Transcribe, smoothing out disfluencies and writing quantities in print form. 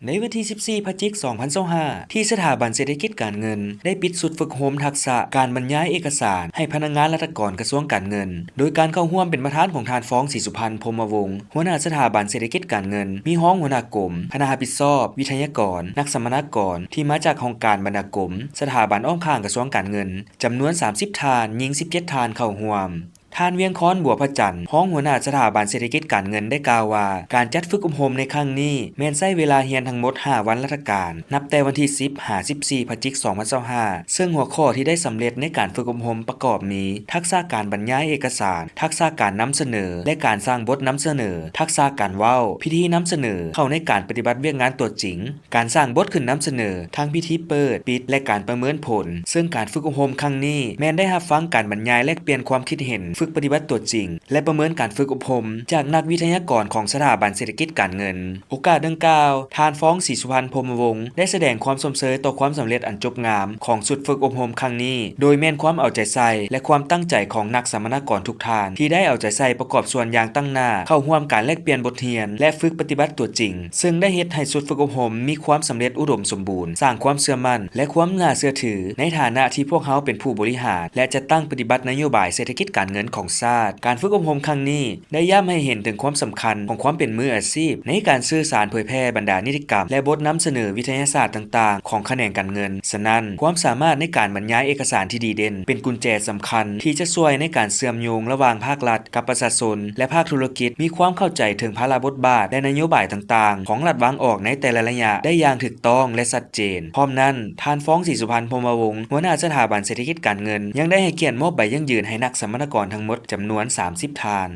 ในวันที่14พฤศจิกายน2025ที่สถาบันเศรษฐกิจการเงินได้ปิดสุดฝึกโฮมทักษะการบรรยายเอกสารให้พนักงานรัฐกรกระทรวงการเงินโดยการเข้าร่วมเป็นประธานของทานฟ้องศรีสุพรรณพรหมวงศ์หัวหน้าสถาบันเศรษฐกิจการเงินมีห้องหัวหน้ากรมคณะรับผิดชอบวิทยากรนักสัมมนากรที่มาจากองค์การบรรณาธิการสถาบันอ้อมข้างกระทรวงการเงินจำนวน30ทานหญิง17ทานเข้าร่วมท่านเวียงค้อนบัวพระจันทร์ห้องหัวหน้าสถาบันเศรษฐกิจการเงินได้กล่าวว่าการจัดฝึกอบรมในครั้งนี้แม้นใช้เวลาเรียนทั้งหมด5วันราชการนับแต่วันที่10-14พฤศจิกายน2025ซึ่งหัวข้อที่ได้สำเร็จในการฝึกอบรมประกอบมีทักษะการบรรยายเอกสารทักษะการนำเสนอและการสร้างบทนำเสนอทักษะการเว้าพิธีนำเสนอเข้าในการปฏิบัติเวียกงานตัวจริงการสร้างบทขึ้นนำเสนอทั้งพิธีเปิดปิดและการประเมินผลซึ่งการฝึกอบรมครั้งนี้แม้นได้รับฟังการบรรยายแลกเปลี่ยนความคิดเห็นฝึกปฏิบัติตัวจริงและประเมินการฝึกอบรมจากนักวิทยากรของสถาบันเศรษฐกิจการเงินโอกาสดังกล่าวทานฟ้องศรีสุพรรณพรหมวงศ์ได้แสดงความสมเสยต่อความสำเร็จอันจบงามของสุดฝึกอบรมครั้งนี้โดยแม่นความเอาใจใส่และความตั้งใจของนักสัมมนากรทุกท่านที่ได้เอาใจใส่ประกอบส่วนอย่างตั้งหน้าเข้าร่วมการแลกเปลี่ยนบทเรียนและฝึกปฏิบัติตัวจริงซึ่งได้เฮ็ดให้สุดฝึกอบรมมีความสำเร็จอุดมสมบูรณ์สร้างความเชื่อมั่นและความน่าเชื่อถือในฐานะที่พวกเขาเป็นผู้บริหารและจะตั้งปฏิบัตินโยบายเศรษฐกิจการเงินของชาติการฝึกอบรมครั้งนี้ได้ย้ำให้เห็นถึงความสำคัญของความเป็นมืออาชีพในการสื่อสารเผยแพร่บรรดานิติกรรมและบทนำเสนอวิทยาศาสตร์ต่างๆของแขนงการเงินฉะนั้นความสามารถในการบรรยายเอกสารที่ดีเด่นเป็นกุญแจสำคัญที่จะช่วยในการเชื่อมโยงระหว่างภาครัฐกับประชาชนและภาคธุรกิจมีความเข้าใจถึงภาระบทบาทและนโยบายต่างๆของรัฐวางออกในแต่ละระยะได้อย่างถูกต้องและชัดเจนพร้อมนั้นท่านฟ้องศรีสุพรรณพรหมวงศ์หัวหน้าสถาบันเศรษฐกิจการเงินยังได้ให้เกียรติมอบใบยั่งยืนให้นักสัมมนากรทั้งหมดจำนวน30ทาน